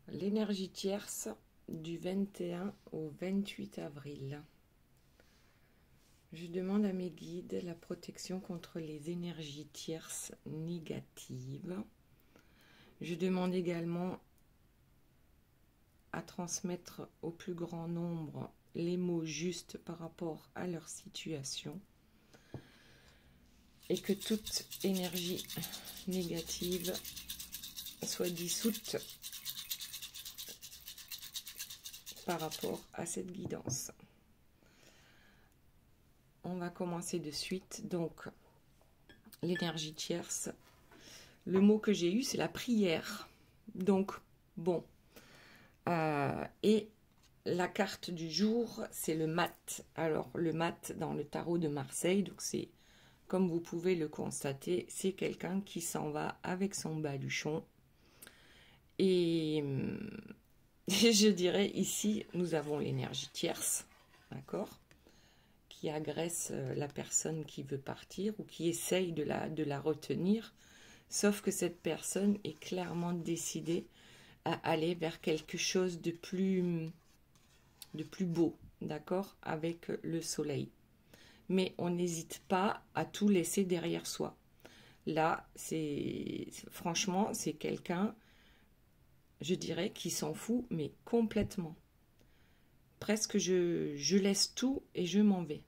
L'énergie tierce du 21 au 28 avril. Je demande à mes guides la protection contre les énergies tierces négatives. Je demande également à transmettre au plus grand nombre les mots justes par rapport à leur situation et que toute énergie négative soit dissoute par rapport à cette guidance. On va commencer de suite. Donc, l'énergie tierce. Le mot que j'ai eu, c'est la prière. Donc, bon. Et la carte du jour, c'est le mat. Alors, le mat dans le tarot de Marseille, donc c'est, comme vous pouvez le constater, c'est quelqu'un qui s'en va avec son baluchon. Et je dirais ici, nous avons l'énergie tierce, d'accord, qui agresse la personne qui veut partir ou qui essaye de la retenir, sauf que cette personne est clairement décidée à aller vers quelque chose de plus beau, d'accord, avec le soleil. Mais on n'hésite pas à tout laisser derrière soi. Là, franchement, c'est quelqu'un, je dirais, qui s'en fout, mais complètement. Presque je laisse tout et je m'en vais.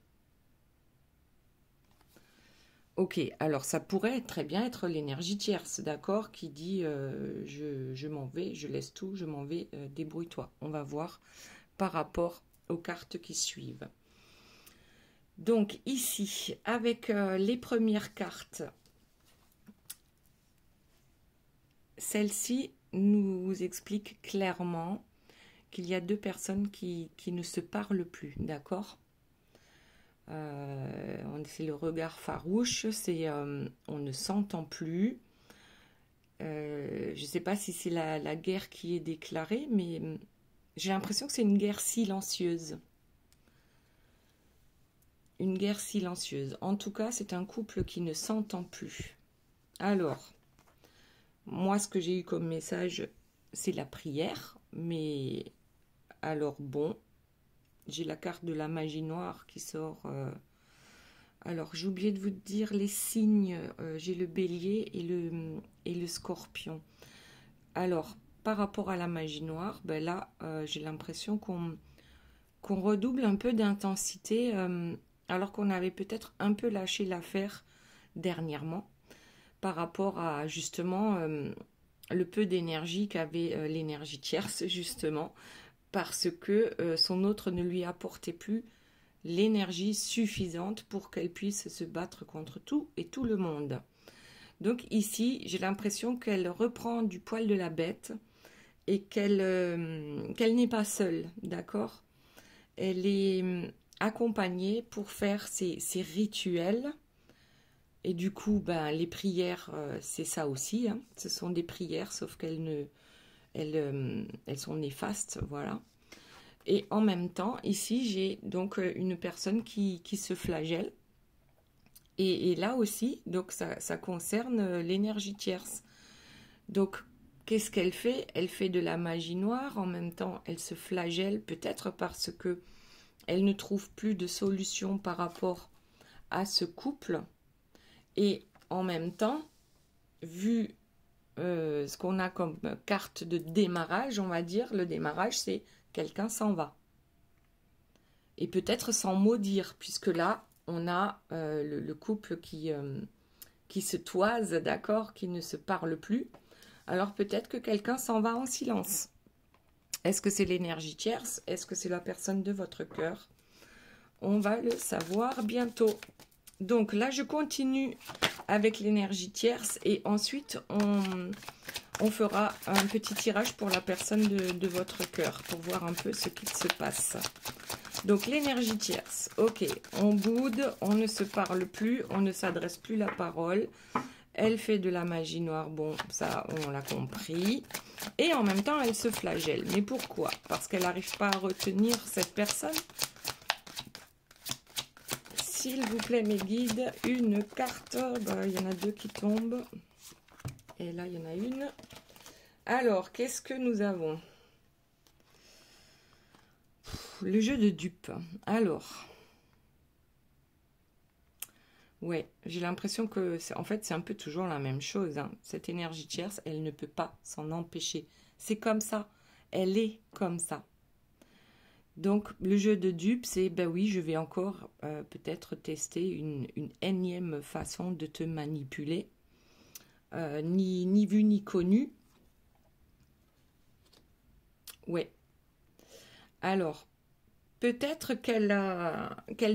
Ok, alors ça pourrait très bien être l'énergie tierce, d'accord, qui dit je m'en vais, je laisse tout, je m'en vais, débrouille-toi. On va voir par rapport aux cartes qui suivent. Donc ici, avec les premières cartes, celle-ci nous explique clairement qu'il y a deux personnes qui ne se parlent plus, d'accord. C'est le regard farouche, c'est on ne s'entend plus. Je ne sais pas si c'est la guerre qui est déclarée, mais j'ai l'impression que c'est une guerre silencieuse. Une guerre silencieuse. En tout cas, c'est un couple qui ne s'entend plus. Alors, moi, ce que j'ai eu comme message, c'est la prière. Mais alors, bon, j'ai la carte de la magie noire qui sort. Alors, j'ai oublié de vous dire les signes. J'ai le bélier et le scorpion. Alors, par rapport à la magie noire, ben là, j'ai l'impression qu'on redouble un peu d'intensité, alors qu'on avait peut-être un peu lâché l'affaire dernièrement, par rapport à justement le peu d'énergie qu'avait l'énergie tierce, justement, parce que son autre ne lui apportait plus l'énergie suffisante pour qu'elle puisse se battre contre tout et tout le monde. Donc ici, j'ai l'impression qu'elle reprend du poil de la bête et qu'elle n'est pas seule, d'accord. Elle est accompagnée pour faire ses rituels. Et du coup, ben, les prières, c'est ça aussi. Hein. Ce sont des prières, sauf qu'elles sont néfastes, voilà. Et en même temps, ici, j'ai donc une personne qui se flagelle. Et là aussi, donc ça concerne l'énergie tierce. Donc, qu'est-ce qu'elle fait? Elle fait de la magie noire. En même temps, elle se flagelle, peut-être parce que elle ne trouve plus de solution par rapport à ce couple. Et en même temps, vu ce qu'on a comme carte de démarrage, on va dire, le démarrage, c'est quelqu'un s'en va. Et peut-être sans mot dire, puisque là, on a le couple qui se toise, d'accord, qui ne se parle plus. Alors peut-être que quelqu'un s'en va en silence. Est-ce que c'est l'énergie tierce? Est-ce que c'est la personne de votre cœur? On va le savoir bientôt. Donc là, je continue avec l'énergie tierce et ensuite, on fera un petit tirage pour la personne de votre cœur pour voir un peu ce qu'il se passe. Donc l'énergie tierce, ok, on boude, on ne se parle plus, on ne s'adresse plus la parole. Elle fait de la magie noire, bon, ça on l'a compris. Et en même temps, elle se flagelle. Mais pourquoi? Parce qu'elle n'arrive pas à retenir cette personne. S'il vous plaît, mes guides, une carte. Ben, il y en a deux qui tombent. Et là, il y en a une. Alors, qu'est-ce que nous avons? Le jeu de dupes. Alors, ouais, j'ai l'impression que, en fait, c'est un peu toujours la même chose, hein. Cette énergie tierce, elle ne peut pas s'en empêcher. C'est comme ça. Elle est comme ça. Donc, le jeu de dupes, c'est, ben oui, je vais encore peut-être tester une énième façon de te manipuler. Ni vu ni connu. Ouais. Alors, peut-être qu'elle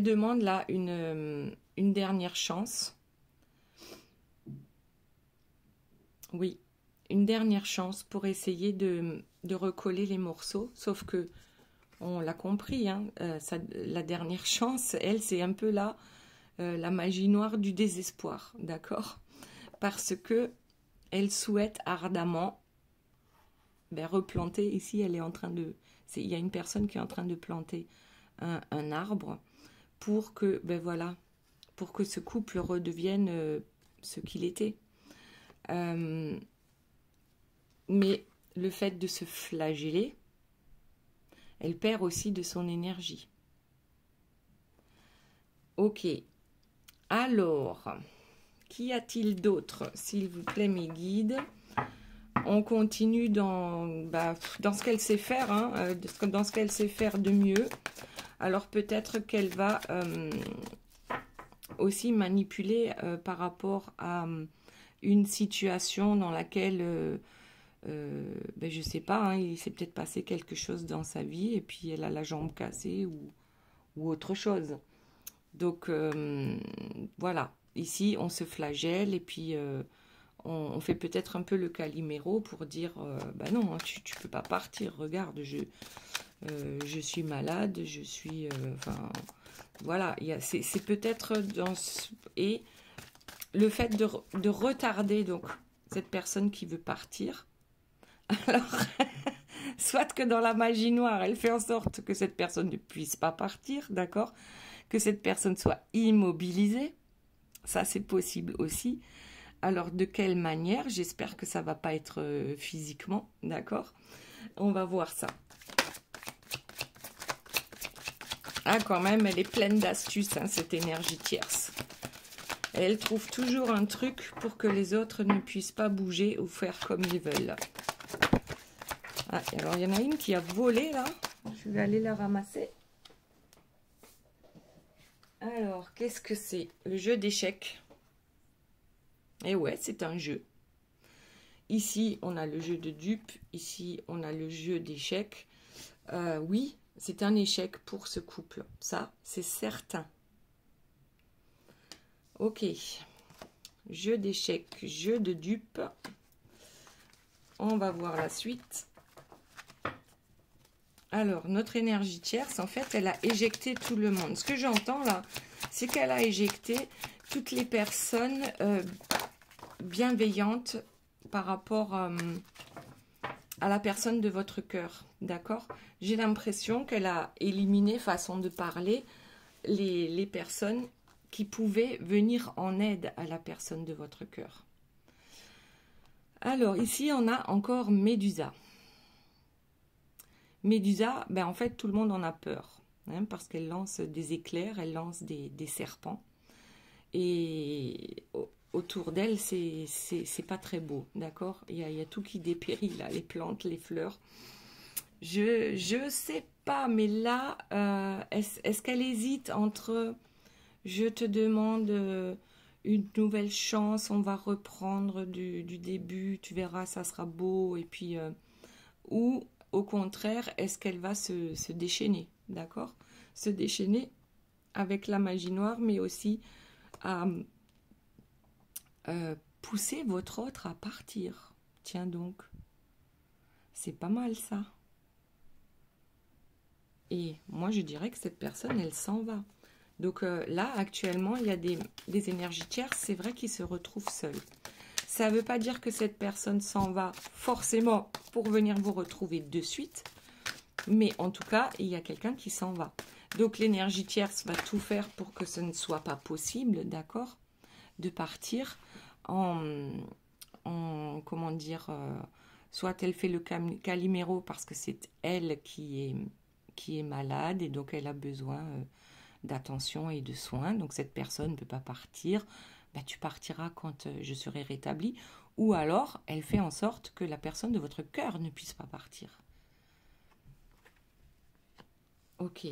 demande là une dernière chance. Oui, une dernière chance pour essayer de recoller les morceaux. Sauf que, on l'a compris, hein, la dernière chance, elle, c'est un peu là la magie noire du désespoir, d'accord? Parce que elle souhaite ardemment replanter. Ici, elle est en train de... Il y a une personne qui est en train de planter un arbre pour que, voilà, pour que ce couple redevienne ce qu'il était. Mais le fait de se flageller, elle perd aussi de son énergie. Ok. Alors, qu'y a-t-il d'autre, s'il vous plaît, mes guides? On continue dans ce qu'elle sait faire, hein, dans ce qu'elle sait faire de mieux. Alors peut-être qu'elle va aussi manipuler par rapport à une situation dans laquelle, je ne sais pas, hein, il s'est peut-être passé quelque chose dans sa vie et puis elle a la jambe cassée ou autre chose. Donc voilà, ici on se flagelle et puis on fait peut-être un peu le Calimero pour dire non, hein, tu peux pas partir, regarde, je suis malade, je suis... voilà, c'est peut-être dans... Et le fait de retarder donc cette personne qui veut partir, alors, soit que dans la magie noire, elle fait en sorte que cette personne ne puisse pas partir, d'accord? Que cette personne soit immobilisée, ça c'est possible aussi. Alors, de quelle manière? J'espère que ça ne va pas être physiquement, d'accord? On va voir ça. Ah, quand même, elle est pleine d'astuces, hein, cette énergie tierce. Elle trouve toujours un truc pour que les autres ne puissent pas bouger ou faire comme ils veulent. Ah, alors, il y en a une qui a volé, là. Je vais aller la ramasser. Alors, qu'est-ce que c'est? Le jeu d'échecs. Et ouais, c'est un jeu. Ici, on a le jeu de dupes. Ici, on a le jeu d'échecs. Oui, c'est un échec pour ce couple. Ça, c'est certain. Ok. Jeu d'échecs, jeu de dupes. On va voir la suite. Alors, notre énergie tierce, en fait, elle a éjecté tout le monde. Ce que j'entends là, c'est qu'elle a éjecté toutes les personnes bienveillantes par rapport à la personne de votre cœur, d'accord? J'ai l'impression qu'elle a éliminé, façon de parler, les personnes qui pouvaient venir en aide à la personne de votre cœur. Alors, ici, on a encore Médusa. Médusa, en fait, tout le monde en a peur, hein, parce qu'elle lance des éclairs, elle lance des serpents. Et autour d'elle, c'est pas très beau, d'accord? Il y a tout qui dépérit, là, les plantes, les fleurs. Je sais pas, mais là, est-ce qu'elle hésite entre je te demande une nouvelle chance, on va reprendre du début, tu verras, ça sera beau, et puis ou au contraire, est-ce qu'elle va se déchaîner, d'accord? Se déchaîner avec la magie noire, mais aussi à pousser votre autre à partir. Tiens donc, c'est pas mal ça. Et moi, je dirais que cette personne, elle s'en va. Donc là, actuellement, il y a des énergies tierces, c'est vrai qu'ils se retrouvent seuls. Ça ne veut pas dire que cette personne s'en va forcément pour venir vous retrouver de suite, mais en tout cas, il y a quelqu'un qui s'en va. Donc l'énergie tierce va tout faire pour que ce ne soit pas possible, d'accord, de partir en comment dire, soit elle fait le Calimero parce que c'est elle qui est malade et donc elle a besoin d'attention et de soins. Donc cette personne ne peut pas partir. Ben, tu partiras quand je serai rétablie. Ou alors, elle fait en sorte que la personne de votre cœur ne puisse pas partir. Ok.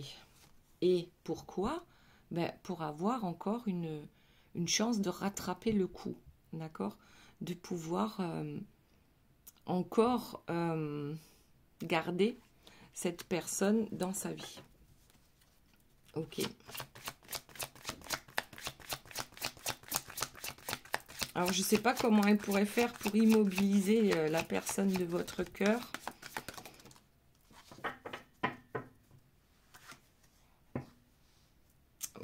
Et pourquoi? Ben, pour avoir encore une chance de rattraper le coup. D'accord? De pouvoir encore garder cette personne dans sa vie. Ok. Alors, je ne sais pas comment elle pourrait faire pour immobiliser la personne de votre cœur.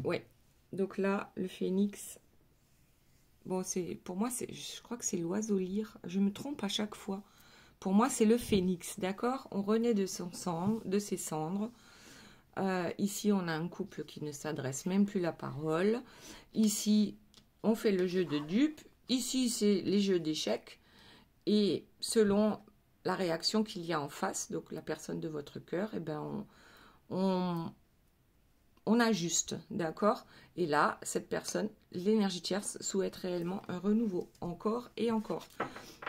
Ouais. Donc là, le phénix. Bon, pour moi, je crois que c'est l'oiseau lyre. Je me trompe à chaque fois. Pour moi, c'est le phénix, d'accord? On renaît de ses cendres. Ici, on a un couple qui ne s'adresse même plus la parole. Ici, on fait le jeu de dupes. Ici, c'est les jeux d'échecs. Et selon la réaction qu'il y a en face, donc la personne de votre cœur, eh ben on ajuste, d'accord? Et là, cette personne, l'énergie tierce, souhaite réellement un renouveau, encore et encore.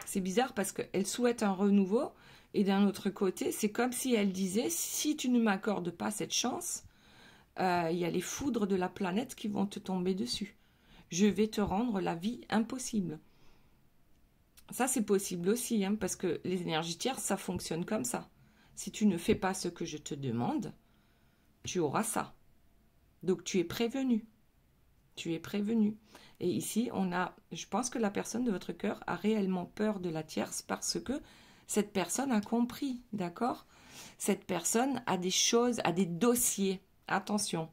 C'est bizarre parce qu'elle souhaite un renouveau, et d'un autre côté, c'est comme si elle disait, si tu ne m'accordes pas cette chance, il y a les foudres de la planète qui vont te tomber dessus. Je vais te rendre la vie impossible. Ça, c'est possible aussi, hein, parce que les énergies tierces, ça fonctionne comme ça. Si tu ne fais pas ce que je te demande, tu auras ça. Donc, tu es prévenu. Tu es prévenu. Et ici, je pense que la personne de votre cœur a réellement peur de la tierce parce que cette personne a compris, d'accord? Cette personne a des choses, a des dossiers. Attention.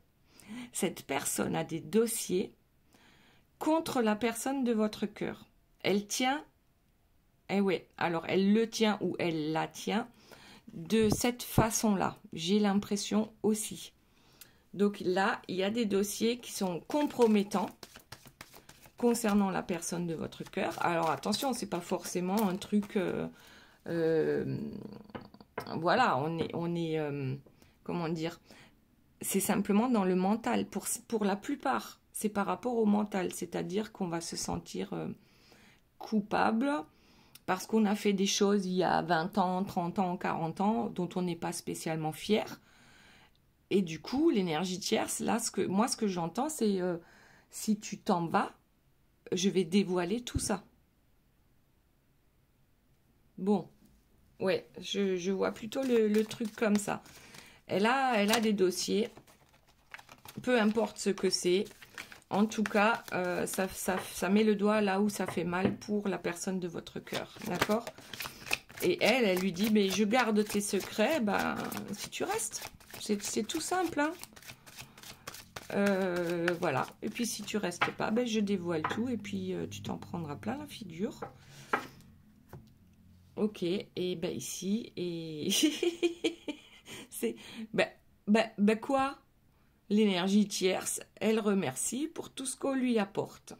Cette personne a des dossiers contre la personne de votre cœur. Elle tient. Eh oui, alors elle le tient ou elle la tient de cette façon-là. J'ai l'impression aussi. Donc là, il y a des dossiers qui sont compromettants concernant la personne de votre cœur. Alors attention, c'est pas forcément un truc... voilà, on est comment dire? C'est simplement dans le mental. Pour la plupart, c'est par rapport au mental. C'est-à-dire qu'on va se sentir coupable parce qu'on a fait des choses il y a 20 ans, 30 ans, 40 ans, dont on n'est pas spécialement fier. Et du coup, l'énergie tierce, là, ce que j'entends, c'est si tu t'en vas, je vais dévoiler tout ça. Bon, ouais, je vois plutôt le truc comme ça. Elle a des dossiers, peu importe ce que c'est. En tout cas, ça met le doigt là où ça fait mal pour la personne de votre cœur, d'accord? Et elle lui dit, mais je garde tes secrets, ben, si tu restes. C'est tout simple, hein. Voilà. Et puis, si tu restes pas, ben, je dévoile tout et puis tu t'en prendras plein la figure. Ok, et ben ici, et... c'est... Ben quoi? L'énergie tierce, elle remercie pour tout ce qu'on lui apporte,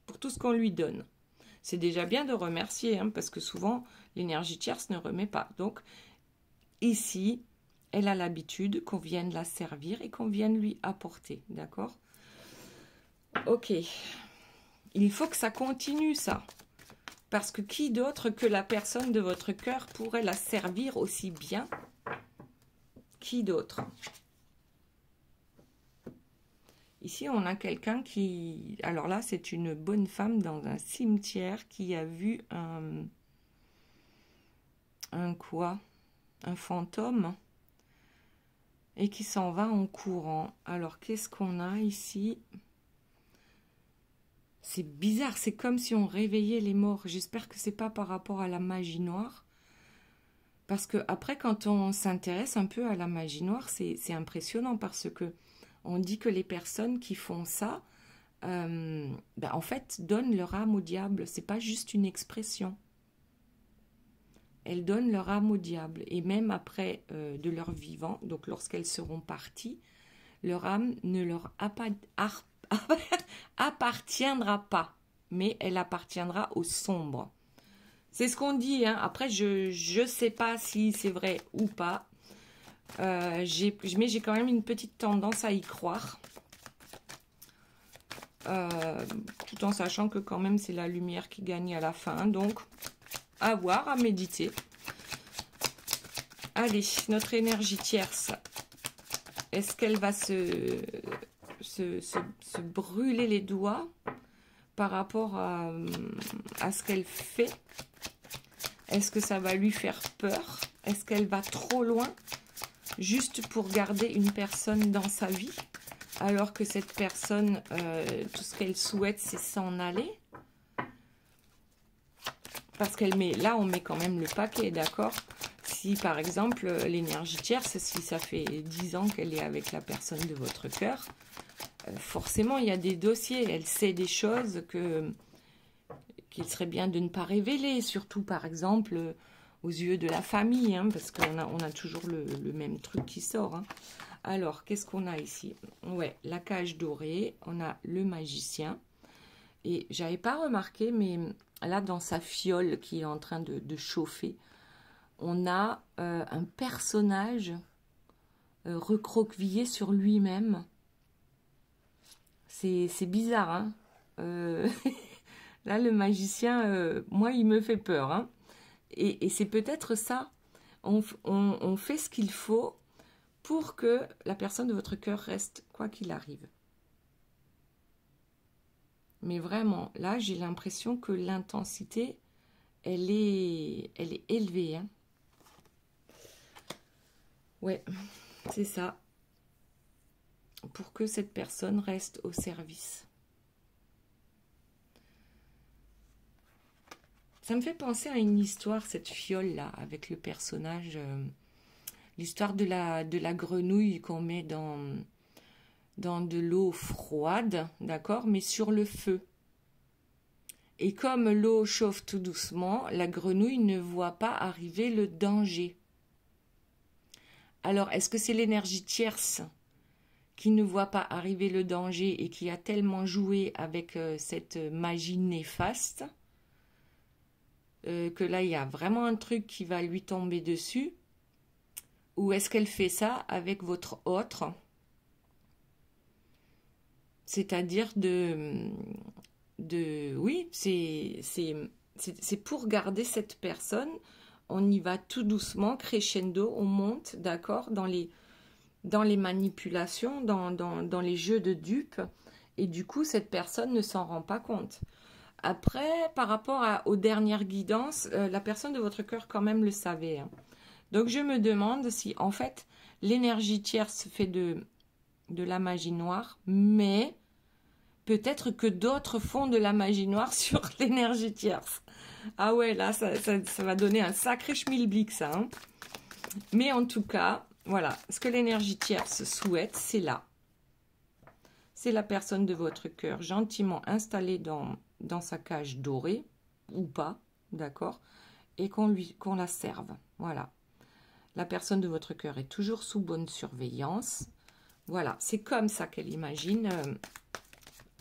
pour tout ce qu'on lui donne. C'est déjà bien de remercier, hein, parce que souvent, l'énergie tierce ne remet pas. Donc, ici, elle a l'habitude qu'on vienne la servir et qu'on vienne lui apporter, d'accord? Ok. Il faut que ça continue, ça. Parce que qui d'autre que la personne de votre cœur pourrait la servir aussi bien? Qui d'autre? Ici, on a quelqu'un qui... Alors là, c'est une bonne femme dans un cimetière qui a vu un quoi? Un fantôme et qui s'en va en courant. Alors, qu'est-ce qu'on a ici? C'est bizarre, c'est comme si on réveillait les morts. J'espère que c'est pas par rapport à la magie noire. Parce que après, quand on s'intéresse un peu à la magie noire, c'est impressionnant parce que on dit que les personnes qui font ça, en fait, donnent leur âme au diable. C'est pas juste une expression. Elles donnent leur âme au diable. Et même après de leur vivant, donc lorsqu'elles seront parties, leur âme ne leur appartiendra pas, mais elle appartiendra au sombre. C'est ce qu'on dit, hein. Après, je ne sais pas si c'est vrai ou pas. Mais j'ai quand même une petite tendance à y croire. Tout en sachant que quand même c'est la lumière qui gagne à la fin. Donc, à voir, à méditer. Allez, notre énergie tierce. Est-ce qu'elle va se brûler les doigts par rapport à ce qu'elle fait? Est-ce que ça va lui faire peur? Est-ce qu'elle va trop loin juste pour garder une personne dans sa vie? Alors que cette personne, tout ce qu'elle souhaite, c'est s'en aller. Parce qu'elle met, là, on met quand même le paquet, d'accord? Si, par exemple, l'énergie tierce, si ça fait 10 ans qu'elle est avec la personne de votre cœur, forcément, il y a des dossiers. Elle sait des choses qu'il serait bien de ne pas révéler. Surtout, par exemple, aux yeux de la famille, hein, parce qu'on a toujours le même truc qui sort, hein. Alors, qu'est-ce qu'on a ici? Ouais, la cage dorée, on a le magicien. Et j'avais pas remarqué, mais là, dans sa fiole qui est en train de chauffer, on a un personnage recroquevillé sur lui-même. C'est bizarre, hein. Là, le magicien, moi, il me fait peur, hein. Et c'est peut-être ça. On fait ce qu'il faut pour que la personne de votre cœur reste, quoi qu'il arrive. Mais vraiment, là, j'ai l'impression que l'intensité, elle est élevée, hein. Ouais, c'est ça. Pour que cette personne reste au service. Ça me fait penser à une histoire, cette fiole-là, avec le personnage... l'histoire de la grenouille qu'on met dans de l'eau froide, d'accord, mais sur le feu. Et comme l'eau chauffe tout doucement, la grenouille ne voit pas arriver le danger. Alors, est-ce que c'est l'énergie tierce qui ne voit pas arriver le danger et qui a tellement joué avec cette magie néfaste que là, il y a vraiment un truc qui va lui tomber dessus? Ou est-ce qu'elle fait ça avec votre autre? C'est-à-dire oui, c'est pour garder cette personne. On y va tout doucement, crescendo, on monte, d'accord, dans les manipulations, dans les jeux de dupes. Et du coup, cette personne ne s'en rend pas compte. Après, par rapport aux dernières guidances, la personne de votre cœur quand même le savait, hein. Donc, je me demande si, en fait, l'énergie tierce fait de la magie noire, mais peut-être que d'autres font de la magie noire sur l'énergie tierce. Ah ouais, là, ça va donner un sacré schmilblick, ça, hein. Mais en tout cas, voilà, ce que l'énergie tierce souhaite, c'est là. C'est la personne de votre cœur, gentiment installée dans sa cage dorée, ou pas, d'accord, et qu'on la serve, voilà. La personne de votre cœur est toujours sous bonne surveillance. Voilà, c'est comme ça qu'elle imagine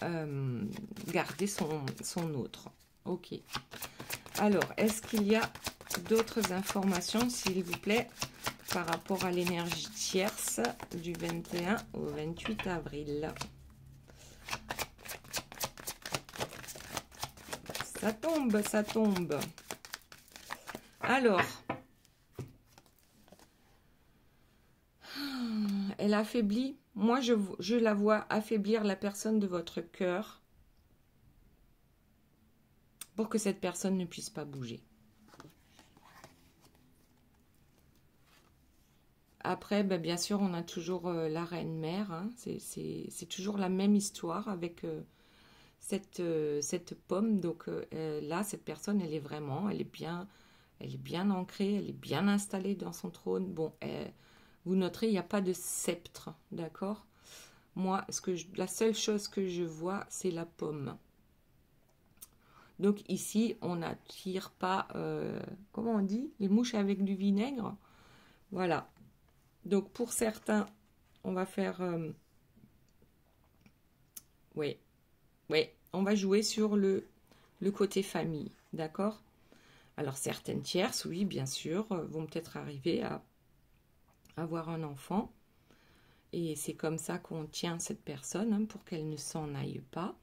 garder son autre. Ok. Alors, est-ce qu'il y a d'autres informations, s'il vous plaît, par rapport à l'énergie tierce du 21 au 28 avril? Ça tombe, ça tombe. Alors... elle affaiblit, moi je la vois affaiblir la personne de votre cœur pour que cette personne ne puisse pas bouger. Après, ben, bien sûr, on a toujours la reine-mère, hein. C'est toujours la même histoire avec cette pomme. Donc là, cette personne, elle est bien ancrée, elle est bien installée dans son trône. Bon, vous noterez, il n'y a pas de sceptre, d'accord? Moi, la seule chose que je vois, c'est la pomme. Donc ici, on n'attire pas, comment on dit? Les mouches avec du vinaigre. Voilà. Donc pour certains, on va faire... oui, on va jouer sur le côté famille, d'accord? Alors, certaines tierces, oui, bien sûr, vont peut-être arriver à avoir un enfant. Et c'est comme ça qu'on tient cette personne, hein, pour qu'elle ne s'en aille pas.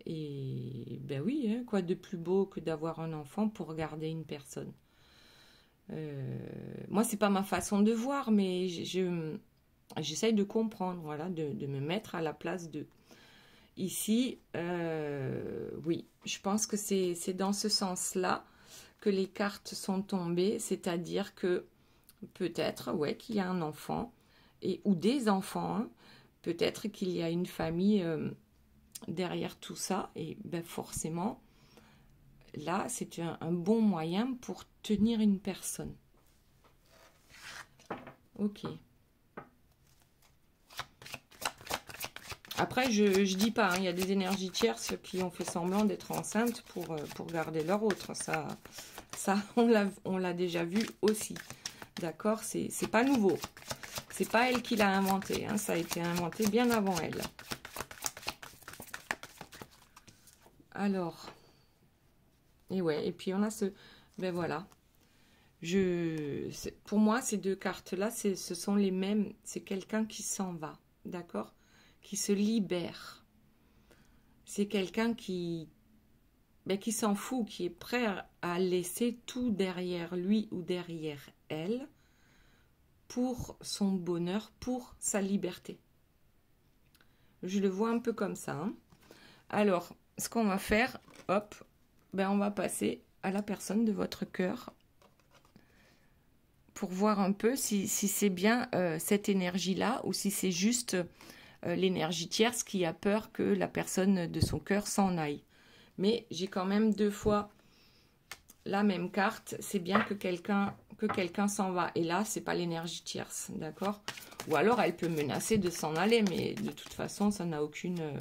Et ben oui, hein, quoi de plus beau que d'avoir un enfant pour garder une personne. Moi, c'est pas ma façon de voir, mais j'essaye de comprendre, voilà, de me mettre à la place d'eux. Ici, oui, je pense que c'est dans ce sens-là que les cartes sont tombées, c'est-à-dire que peut-être, ouais, qu'il y a un enfant, ou des enfants, hein, peut-être qu'il y a une famille derrière tout ça, et ben forcément, là, c'est un bon moyen pour tenir une personne. Ok. Après, je dis pas, hein, il y a des énergies tierces qui ont fait semblant d'être enceintes pour garder leur autre. Ça on l'a déjà vu aussi. D'accord? C'est pas nouveau. C'est pas elle qui l'a inventé. Hein, ça a été inventé bien avant elle. Alors. Et ouais, et puis on a ce... Ben voilà. Pour moi, ces deux cartes-là, ce sont les mêmes. C'est quelqu'un qui s'en va. D'accord? Qui se libère. C'est quelqu'un qui s'en fout, qui est prêt à laisser tout derrière lui ou derrière elle pour son bonheur, pour sa liberté. Je le vois un peu comme ça. Hein. Alors, ce qu'on va faire, hop, on va passer à la personne de votre cœur pour voir un peu si c'est bien cette énergie-là ou si c'est juste l'énergie tierce qui a peur que la personne de son cœur s'en aille. Mais j'ai quand même 2 fois la même carte. C'est bien que quelqu'un s'en va. Et là, c'est pas l'énergie tierce, d'accord? Ou alors, elle peut menacer de s'en aller, mais de toute façon, ça n'a aucune...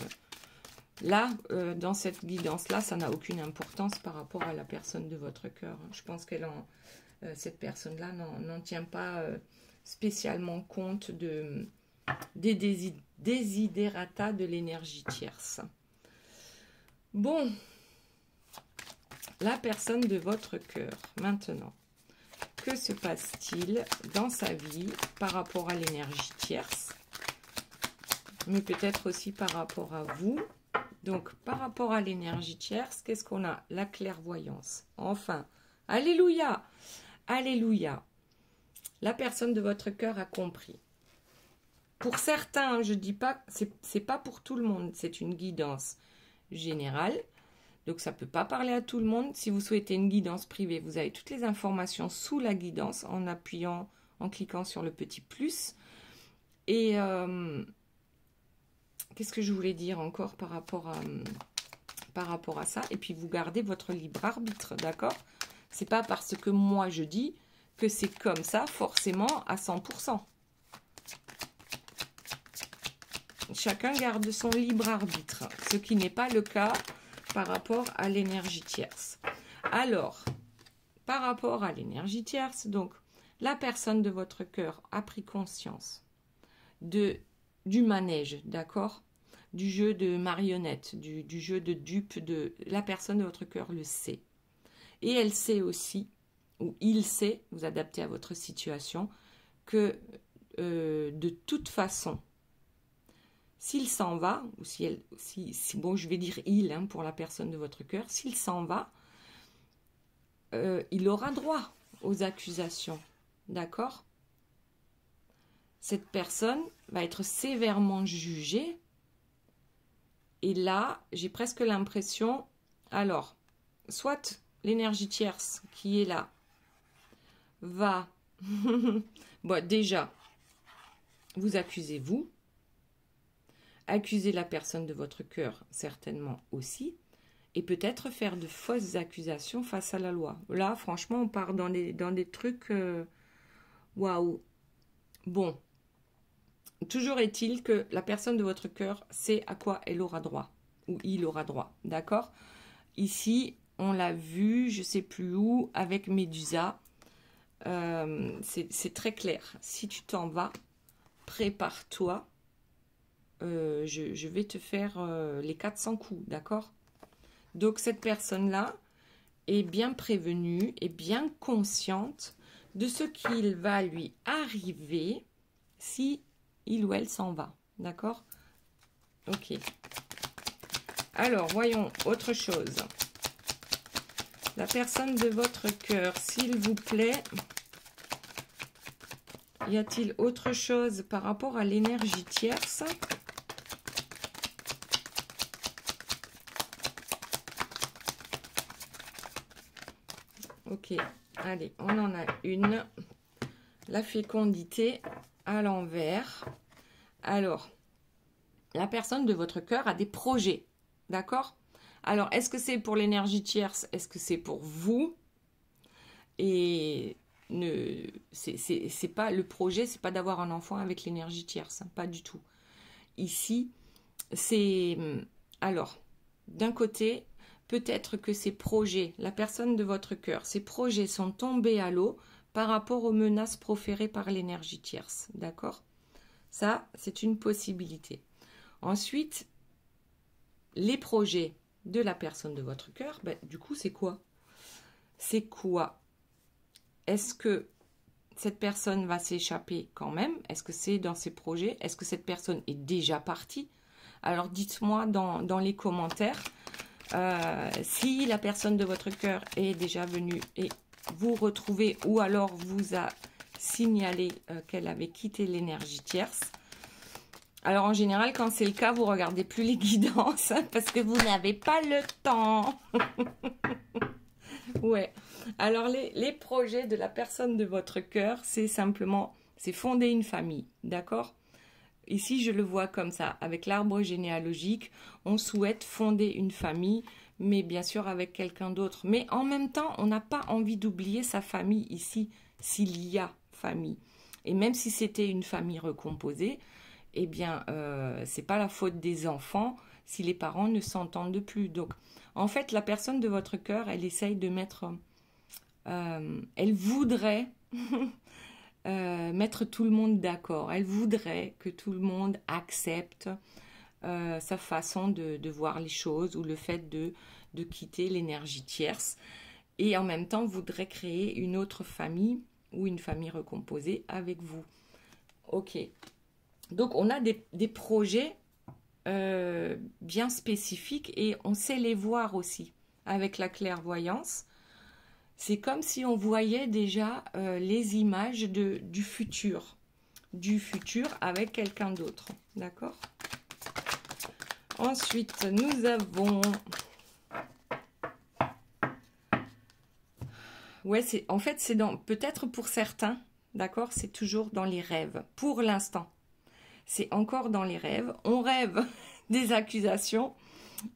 Là, dans cette guidance-là, ça n'a aucune importance par rapport à la personne de votre cœur. Je pense cette personne-là n'en tient pas spécialement compte des desiderata de l'énergie tierce. Bon, la personne de votre cœur, maintenant, que se passe-t-il dans sa vie par rapport à l'énergie tierce, mais peut-être aussi par rapport à vous? Donc, par rapport à l'énergie tierce, qu'est-ce qu'on a? La clairvoyance. Enfin, alléluia! Alléluia! La personne de votre cœur a compris. Pour certains, je dis pas, c'est pas pour tout le monde, c'est une guidance générale. Donc, ça ne peut pas parler à tout le monde. Si vous souhaitez une guidance privée, vous avez toutes les informations sous la guidance en appuyant, en cliquant sur le petit plus. Et qu'est-ce que je voulais dire encore par rapport à ça? Et puis, vous gardez votre libre arbitre, d'accord? C'est pas parce que moi je dis que c'est comme ça, forcément, à 100%. Chacun garde son libre arbitre, ce qui n'est pas le cas par rapport à l'énergie tierce. Alors, par rapport à l'énergie tierce, donc, la personne de votre cœur a pris conscience du manège, d'accord? Du jeu de marionnette, du jeu de dupe, la personne de votre cœur le sait. Et elle sait aussi, ou il sait, vous adaptez à votre situation, que de toute façon, s'il s'en va, ou bon, je vais dire il, hein, pour la personne de votre cœur, s'il s'en va, il aura droit aux accusations, d'accord? Cette personne va être sévèrement jugée, et là, j'ai presque l'impression, alors, soit l'énergie tierce qui est là va, bon, déjà, vous accusez vous, accuser la personne de votre cœur, certainement aussi, et peut-être faire de fausses accusations face à la loi. Là, franchement, on part dans des trucs... Waouh! Bon. Toujours est-il que la personne de votre cœur sait à quoi elle aura droit, ou il aura droit, d'accord? Ici, on l'a vu, je ne sais plus où, avec Médusa. C'est très clair. Si tu t'en vas, prépare-toi. Je vais te faire les 400 coups, d'accord? Donc, cette personne-là est bien prévenue, est bien consciente de ce qu'il va lui arriver si il ou elle s'en va. D'accord? Ok. Alors, voyons autre chose. La personne de votre cœur, s'il vous plaît, y a-t-il autre chose par rapport à l'énergie tierce? Ok, allez, on en a une. La fécondité à l'envers. Alors, la personne de votre cœur a des projets, d'accord? Alors, est-ce que c'est pour l'énergie tierce? Est-ce que c'est pour vous? Et c'est pas le projet, c'est pas d'avoir un enfant avec l'énergie tierce, hein, pas du tout. Ici, c'est... Alors, d'un côté, peut-être que ces projets, la personne de votre cœur, ces projets sont tombés à l'eau par rapport aux menaces proférées par l'énergie tierce, d'accord? Ça, c'est une possibilité. Ensuite, les projets de la personne de votre cœur, ben, du coup, c'est quoi? C'est quoi? Est-ce que cette personne va s'échapper quand même? Est-ce que c'est dans ses projets? Est-ce que cette personne est déjà partie? Alors, dites-moi dans les commentaires si la personne de votre cœur est déjà venue et vous retrouver ou alors vous a signalé qu'elle avait quitté l'énergie tierce. Alors, en général, quand c'est le cas, vous ne regardez plus les guidances parce que vous n'avez pas le temps. Ouais. Alors, les projets de la personne de votre cœur, c'est simplement, c'est fonder une famille, d'accord? Ici, je le vois comme ça, avec l'arbre généalogique, on souhaite fonder une famille, mais bien sûr avec quelqu'un d'autre. Mais en même temps, on n'a pas envie d'oublier sa famille ici, s'il y a famille. Et même si c'était une famille recomposée, eh bien, c'est pas la faute des enfants si les parents ne s'entendent plus. Donc, en fait, la personne de votre cœur, elle essaye de mettre... elle voudrait... mettre tout le monde d'accord. Elle voudrait que tout le monde accepte sa façon de voir les choses ou le fait de quitter l'énergie tierce. Et en même temps, voudrait créer une autre famille ou une famille recomposée avec vous. Ok. Donc, on a des projets bien spécifiques et on sait les voir aussi avec la clairvoyance. C'est comme si on voyait déjà les images du futur avec quelqu'un d'autre, d'accord? Ensuite, nous avons... Ouais, en fait, c'est peut-être pour certains, d'accord? C'est toujours dans les rêves, pour l'instant. C'est encore dans les rêves. On rêve des accusations,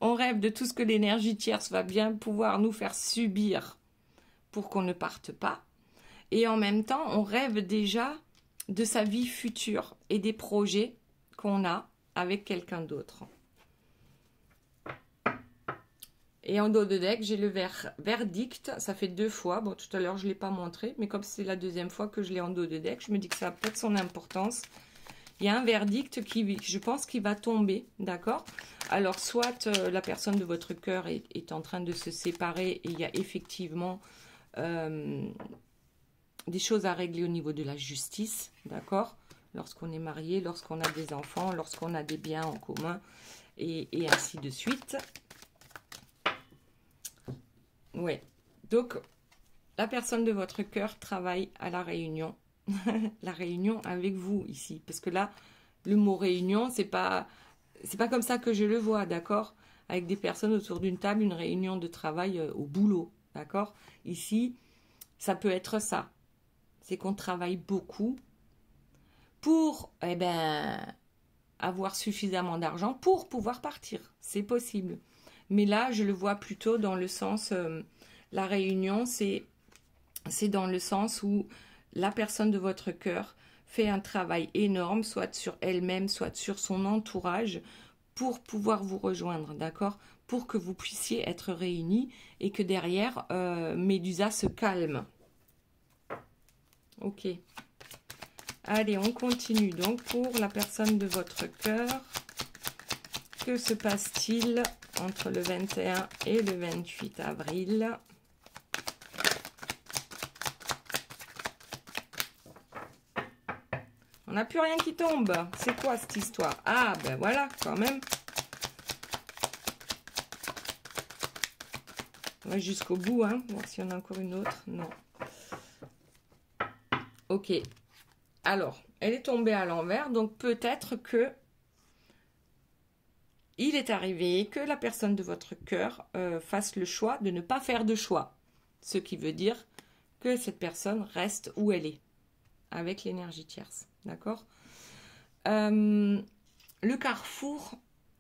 on rêve de tout ce que l'énergie tierce va bien pouvoir nous faire subir pour qu'on ne parte pas. Et en même temps, on rêve déjà de sa vie future et des projets qu'on a avec quelqu'un d'autre. Et en dos de deck, j'ai le verdict. Ça fait 2 fois. Bon, tout à l'heure, je ne l'ai pas montré. Mais comme c'est la 2e fois que je l'ai en dos de deck, je me dis que ça a peut-être son importance. Il y a un verdict qui, je pense, qui va tomber. D'accord? Alors, soit la personne de votre cœur est en train de se séparer et il y a effectivement... des choses à régler au niveau de la justice, d'accord? Lorsqu'on est marié, lorsqu'on a des enfants, lorsqu'on a des biens en commun, et ainsi de suite. Ouais. Donc, la personne de votre cœur travaille à la réunion. La réunion avec vous ici. Parce que là, le mot réunion, c'est pas comme ça que je le vois, d'accord? Avec des personnes autour d'une table, une réunion de travail au boulot, d'accord? Ici, ça peut être ça. C'est qu'on travaille beaucoup pour avoir suffisamment d'argent pour pouvoir partir. C'est possible. Mais là, je le vois plutôt dans le sens, la réunion, c'est dans le sens où la personne de votre cœur fait un travail énorme, soit sur elle-même, soit sur son entourage, pour pouvoir vous rejoindre, d'accord? Pour que vous puissiez être réunis et que derrière, Médusa se calme. Ok. Allez, on continue. Donc, pour la personne de votre cœur, que se passe-t-il entre le 21 et le 28 avril? On n'a plus rien qui tombe. C'est quoi cette histoire? Ah, ben voilà, quand même. On va jusqu'au bout, hein. Voir s'il y en a encore une autre. Non. Ok. Alors, elle est tombée à l'envers. Donc, peut-être que il est arrivé que la personne de votre cœur fasse le choix de ne pas faire de choix. Ce qui veut dire que cette personne reste où elle est. Avec l'énergie tierce. D'accord? Le carrefour,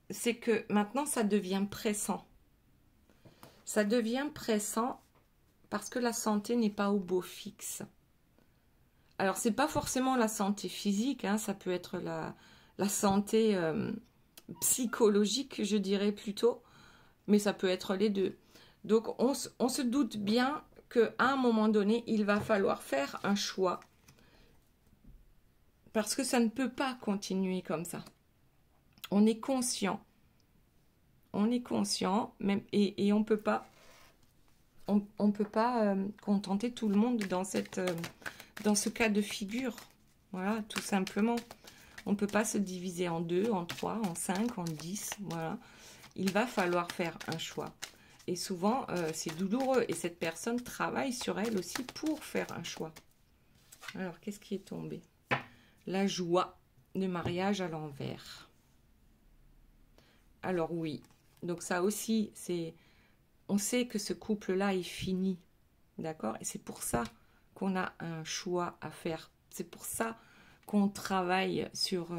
c'est que maintenant, ça devient pressant. Ça devient pressant parce que la santé n'est pas au beau fixe. Alors, c'est pas forcément la santé physique, hein, ça peut être la santé psychologique, je dirais plutôt, mais ça peut être les deux. Donc, on se doute bien qu'à un moment donné, il va falloir faire un choix parce que ça ne peut pas continuer comme ça. On est conscient. On est conscient, même, et on peut pas contenter tout le monde dans ce cas de figure. Voilà, tout simplement. On ne peut pas se diviser en 2, en 3, en 5, en 10. Voilà. Il va falloir faire un choix. Et souvent, c'est douloureux. Et cette personne travaille sur elle aussi pour faire un choix. Alors, qu'est-ce qui est tombé? La joie de mariage à l'envers. Alors oui, donc ça aussi, on sait que ce couple-là est fini, d'accord? Et c'est pour ça qu'on a un choix à faire. C'est pour ça qu'on travaille sur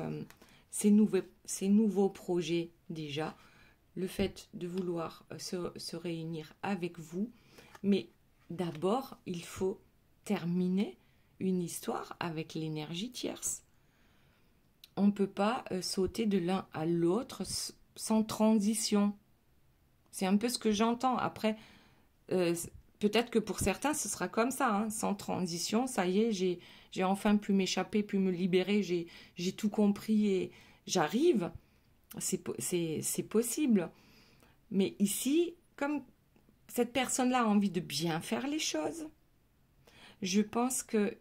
ces nouveaux projets déjà. Le fait de vouloir se réunir avec vous. Mais d'abord, il faut terminer une histoire avec l'énergie tierce. On ne peut pas sauter de l'un à l'autre sans transition. C'est un peu ce que j'entends. Après, peut-être que pour certains, ce sera comme ça, hein, sans transition. Ça y est, j'ai enfin pu m'échapper, pu me libérer, j'ai tout compris et j'arrive. C'est possible. Mais ici, comme cette personne-là a envie de bien faire les choses, je pense que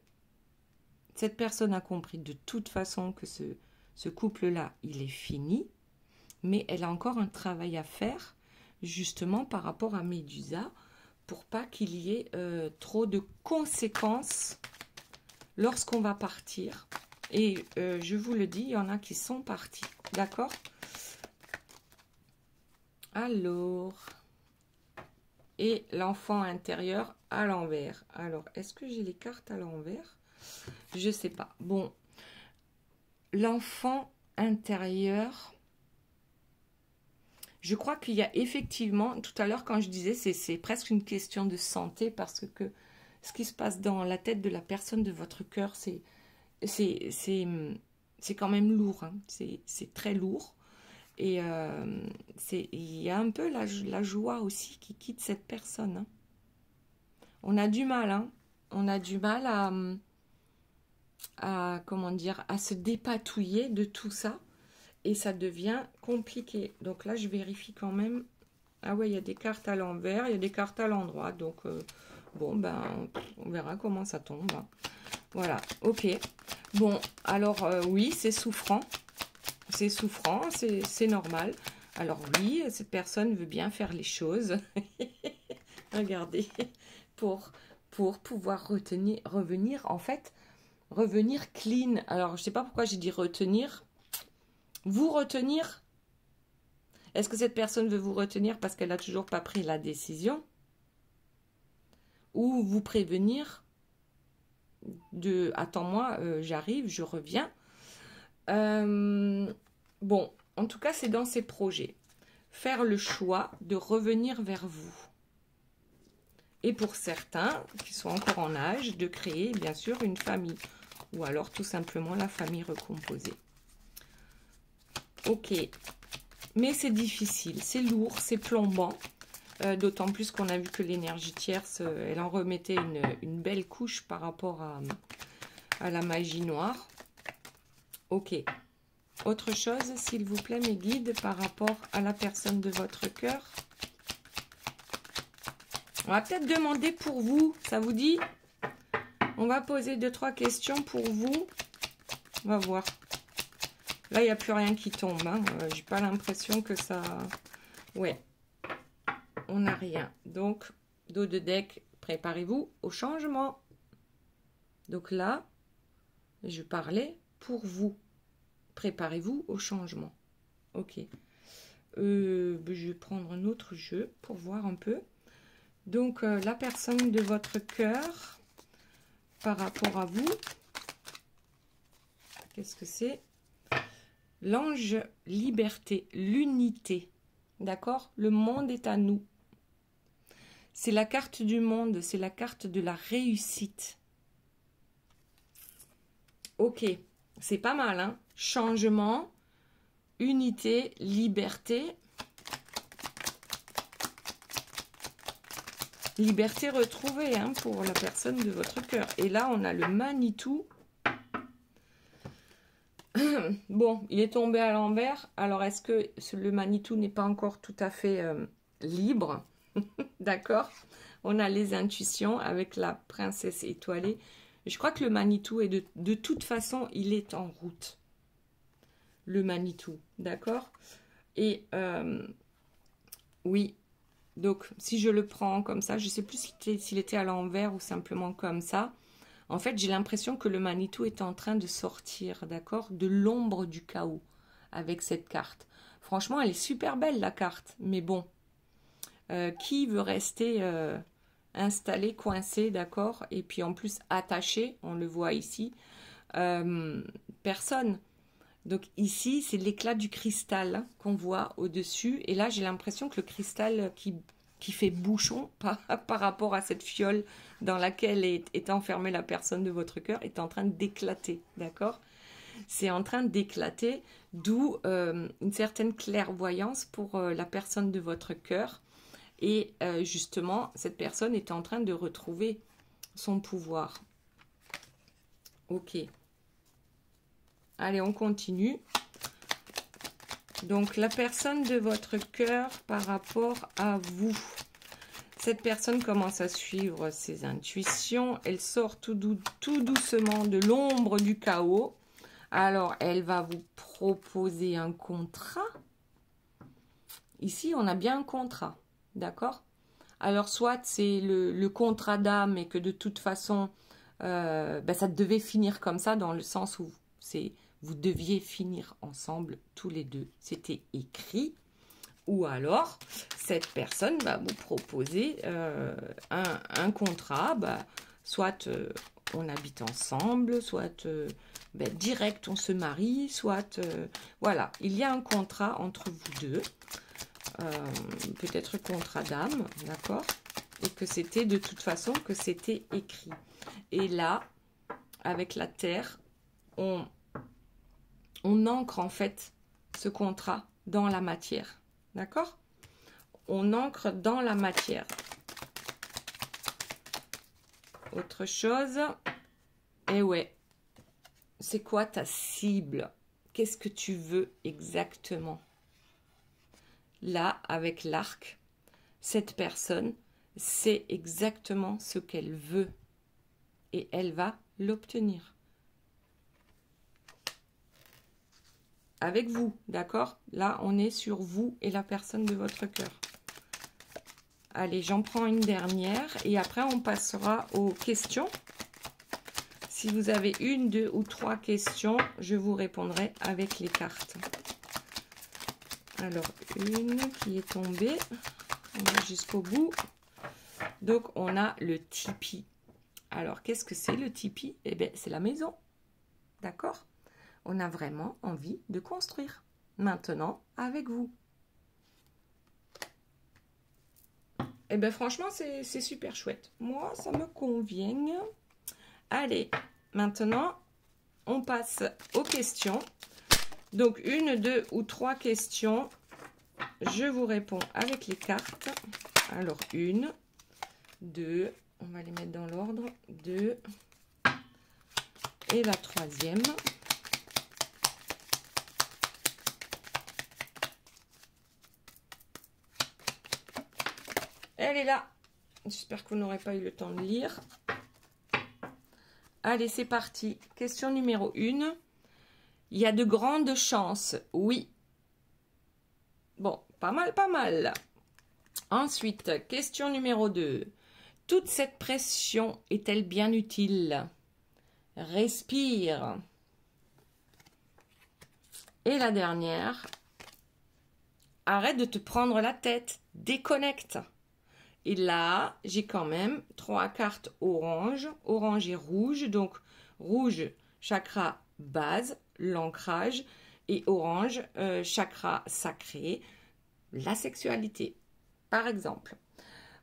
cette personne a compris de toute façon que ce couple-là, il est fini. Mais elle a encore un travail à faire, justement par rapport à Médusa, pour pas qu'il y ait trop de conséquences lorsqu'on va partir. Et je vous le dis, il y en a qui sont partis, d'accord? Alors, et l'enfant intérieur à l'envers. Alors, est-ce que j'ai les cartes à l'envers? Je sais pas. Bon, l'enfant intérieur... Je crois qu'il y a effectivement, tout à l'heure quand je disais, c'est presque une question de santé parce que ce qui se passe dans la tête de la personne de votre cœur, c'est quand même lourd, hein. C'est très lourd. Et il y a un peu la joie aussi qui quitte cette personne, hein. On a du mal, hein. On a du mal comment dire, à se dépatouiller de tout ça. Et ça devient compliqué. Donc là, je vérifie quand même. Ah ouais, il y a des cartes à l'envers, il y a des cartes à l'endroit. Donc, bon, ben, on verra comment ça tombe. Voilà, ok. Bon, alors, oui, c'est souffrant. C'est souffrant, c'est normal. Alors oui, cette personne veut bien faire les choses. Regardez, pour pouvoir revenir, en fait, revenir clean. Alors, je ne sais pas pourquoi j'ai dit retenir. Vous retenir? Est-ce que cette personne veut vous retenir parce qu'elle n'a toujours pas pris la décision? Ou vous prévenir de « Attends-moi, j'arrive, je reviens ». Bon, en tout cas, c'est dans ces projets. Faire le choix de revenir vers vous. Et pour certains qui sont encore en âge, de créer bien sûr une famille. Ou alors tout simplement la famille recomposée. Ok, mais c'est difficile, c'est lourd, c'est plombant, d'autant plus qu'on a vu que l'énergie tierce, elle en remettait une belle couche par rapport à la magie noire. Ok, autre chose, s'il vous plaît, mes guides, par rapport à la personne de votre cœur. On va peut-être demander pour vous, ça vous dit? On va poser 2-3 questions pour vous. On va voir. Là, il n'y a plus rien qui tombe. Hein. J'ai pas l'impression que ça... Ouais. On n'a rien. Donc, dos de deck, préparez-vous au changement. Donc là, je parlais pour vous. Préparez-vous au changement. Ok. Je vais prendre un autre jeu pour voir un peu. Donc, la personne de votre cœur, par rapport à vous, qu'est-ce que c'est? L'ange liberté, l'unité. D'accord? Le monde est à nous. C'est la carte du monde, c'est la carte de la réussite. Ok, c'est pas mal, hein? Changement, unité, liberté. Liberté retrouvée, hein, pour la personne de votre cœur. Et là, on a le Manitou. Bon, il est tombé à l'envers. Alors, est-ce que le Manitou n'est pas encore tout à fait libre? D'accord? On a les intuitions avec la princesse étoilée. Je crois que le Manitou est de toute façon, il est en route. Le Manitou, d'accord? Et oui, donc si je le prends comme ça, je ne sais plus s'il était à l'envers ou simplement comme ça. En fait, j'ai l'impression que le Manitou est en train de sortir, d'accord, de l'ombre du chaos avec cette carte. Franchement, elle est super belle, la carte. Mais bon, qui veut rester installé, coincé, d'accord, et puis en plus attaché, on le voit ici, personne. Donc ici, c'est l'éclat du cristal, hein, qu'on voit au-dessus. Et là, j'ai l'impression que le cristal qui fait bouchon par rapport à cette fiole dans laquelle est enfermée la personne de votre cœur est en train d'éclater, d'accord? C'est en train d'éclater, d'où une certaine clairvoyance pour la personne de votre cœur. Et justement, cette personne est en train de retrouver son pouvoir. Ok. Allez, on continue. Donc, la personne de votre cœur par rapport à vous. Cette personne commence à suivre ses intuitions. Elle sort tout doucement de l'ombre du chaos. Alors, elle va vous proposer un contrat. Ici, on a bien un contrat. D'accord? Alors, soit c'est le contrat d'âme et que de toute façon, ça devait finir comme ça dans le sens où vous deviez finir ensemble tous les deux. C'était écrit. Ou alors, cette personne va vous proposer un contrat. Soit on habite ensemble, soit direct on se marie, soit... voilà, il y a un contrat entre vous deux. Peut-être contrat d'âme, d'accord? Et que c'était de toute façon que c'était écrit. Et là, avec la terre, on ancre en fait ce contrat dans la matière. D'accord? On ancre dans la matière. Autre chose. Et ouais. C'est quoi ta cible? Qu'est-ce que tu veux exactement? Là, avec l'arc, cette personne sait exactement ce qu'elle veut. Et elle va l'obtenir. Avec vous, d'accord? Là, on est sur vous et la personne de votre cœur. Allez, j'en prends une dernière et après, on passera aux questions. Si vous avez une, deux ou trois questions, je vous répondrai avec les cartes. Alors, une qui est tombée. On va jusqu'au bout. Donc, on a le tipi. Alors, qu'est-ce que c'est le tipi? Eh bien, c'est la maison. D'accord? On a vraiment envie de construire. Maintenant, avec vous. Eh bien, franchement, c'est super chouette. Moi, ça me convient. Allez, maintenant, on passe aux questions. Donc, une, deux ou trois questions. Je vous réponds avec les cartes. Alors, une, deux, on va les mettre dans l'ordre. Deux, et la troisième. Elle est là. J'espère que vous n'aurez pas eu le temps de lire. Allez, c'est parti. Question numéro 1. Il y a de grandes chances, oui. Bon, pas mal, pas mal. Ensuite, question numéro 2. Toute cette pression est-elle bien utile? Respire. Et la dernière, arrête de te prendre la tête, déconnecte. Et là, j'ai quand même 3 cartes orange, orange et rouge. Donc, rouge, chakra base, l'ancrage, et orange, chakra sacré, la sexualité, par exemple.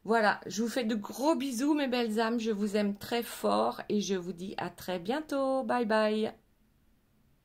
Voilà, je vous fais de gros bisous, mes belles âmes. Je vous aime très fort et je vous dis à très bientôt. Bye bye.